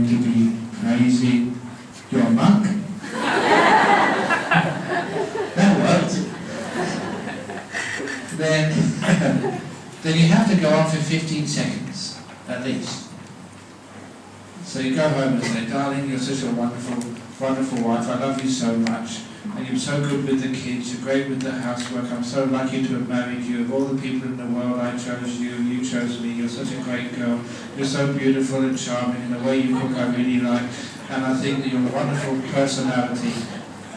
to be praising your monk. That worked. Then you have to go on for 15 seconds, at least. So you go home and say, darling, you're such a wonderful, wonderful wife, I love you so much, and you're so good with the kids, you're great with the housework, I'm so lucky to have married you, of all the people in the world I chose you, you chose me, you're such a great girl, you're so beautiful and charming, and the way you cook I really like, and I think that you're a wonderful personality.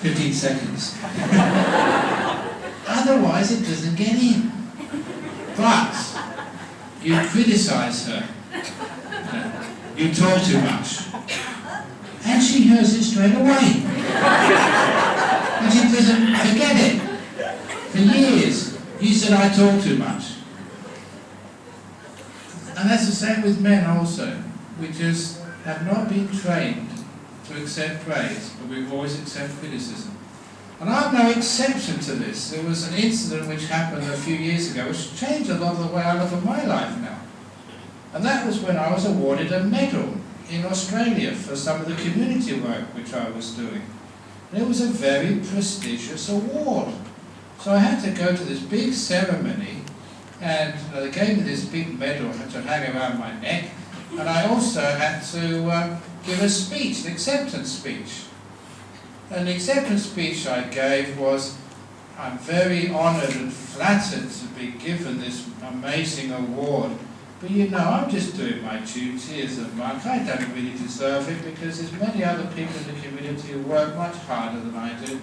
15 seconds. Otherwise it doesn't get in. But you criticize her. You talk too much. And she hears it straight away. And she doesn't forget it. For years, you said I talk too much. And that's the same with men also. We just have not been trained to accept praise, but we always accept criticism. And I'm no exception to this. There was an incident which happened a few years ago which changed a lot of the way I look at my life now. And that was when I was awarded a medal in Australia for some of the community work which I was doing. And it was a very prestigious award. So I had to go to this big ceremony, and they gave me this big medal I had to hang around my neck, and I also had to give a speech, an acceptance speech. And the acceptance speech I gave was, I'm very honoured and flattered to be given this amazing award. But you know, I'm just doing my duty as a monk. I don't really deserve it because there's many other people in the community who work much harder than I do.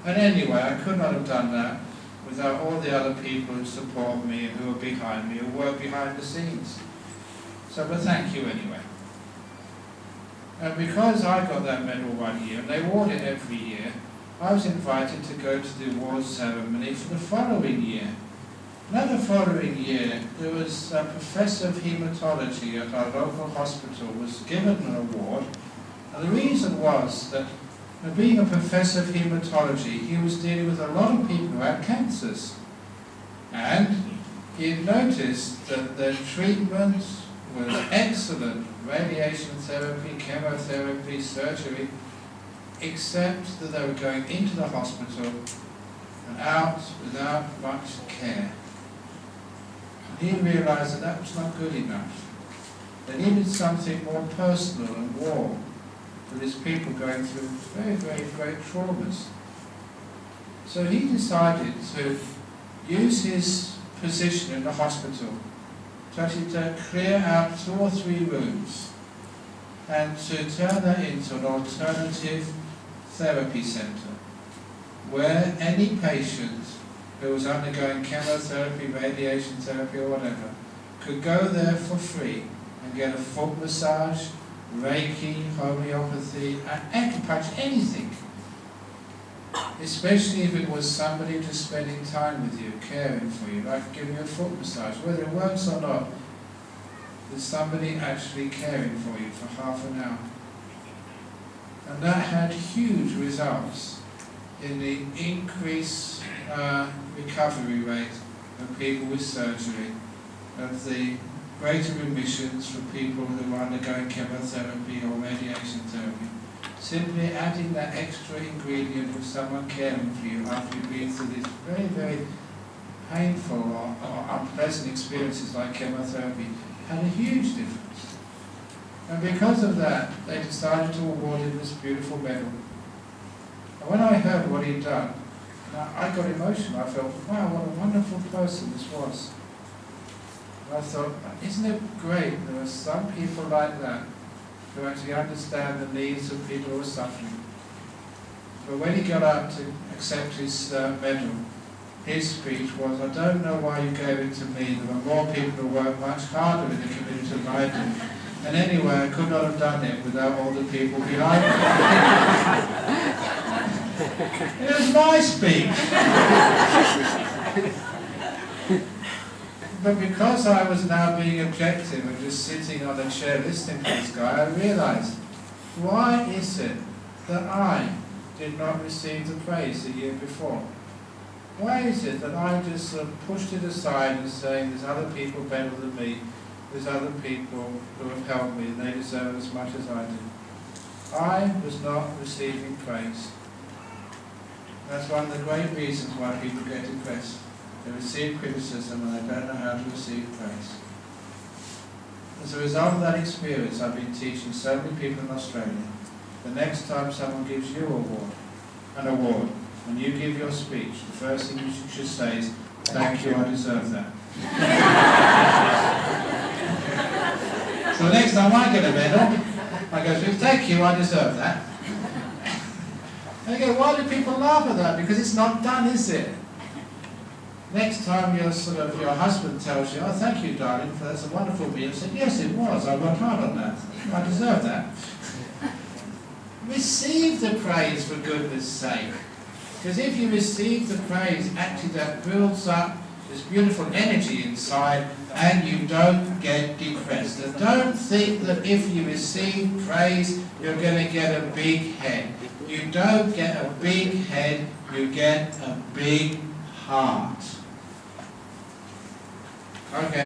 And anyway, I could not have done that without all the other people who support me and who are behind me, who work behind the scenes. So, but thank you anyway. And because I got that medal one year, and they award it every year, I was invited to go to the awards ceremony for the following year. Now the following year, there was a professor of haematology at our local hospital was given an award, and the reason was that being a professor of haematology, he was dealing with a lot of people who had cancers. And he had noticed that their treatment was excellent, radiation therapy, chemotherapy, surgery, except that they were going into the hospital and out without much care. And he realized that that was not good enough. They needed something more personal and warm for these people going through very, very great traumas. So he decided to use his position in the hospital to actually clear out 2 or 3 rooms and to turn that into an alternative therapy centre where any patient who was undergoing chemotherapy, radiation therapy or whatever could go there for free and get a foot massage, Reiki, homeopathy, acupuncture, anything. Especially if it was somebody just spending time with you, caring for you, like giving you a foot massage. Whether it works or not, there's somebody actually caring for you for half an hour. And that had huge results in the increased recovery rate of people with surgery, of the greater remissions for people who are undergoing chemotherapy or radiation therapy. Simply adding that extra ingredient of someone caring for you after you've been through these very, very painful or unpleasant experiences like chemotherapy had a huge difference. And because of that, they decided to award him this beautiful medal. And when I heard what he'd done, I got emotional. I felt, wow, what a wonderful person this was. And I thought, isn't it great there are some people like that who actually understand the needs of people who are suffering. But when he got up to accept his medal, his speech was, I don't know why you gave it to me. There are more people who work much harder in the community than I do. And anyway, I could not have done it without all the people behind me. It was my speech. But because I was now being objective and just sitting on a chair listening to this guy, I realized, why is it that I did not receive the praise the year before? Why is it that I just sort of pushed it aside and saying there's other people better than me, There's other people who have helped me, and they deserve as much as I do. I was not receiving praise. That's one of the great reasons why people get depressed. They receive criticism and they don't know how to receive praise. As a result of that experience, I've been teaching so many people in Australia. The next time someone gives you an award, when you give your speech, the first thing you should say is, "Thank you, I deserve that." So next time I get a medal, I go, "Thank you, I deserve that." And you go, why do people laugh at that? Because it's not done, is it? Next time your husband tells you, "Oh, thank you, darling, for that's a wonderful meal," you said, "Yes, it was. I worked hard on that. I deserve that." Receive the praise, for goodness sake. Because if you receive the praise, actually that builds up this beautiful energy inside, and you don't get depressed. And don't think that if you receive praise, you're going to get a big head. You don't get a big head, you get a big heart. Okay.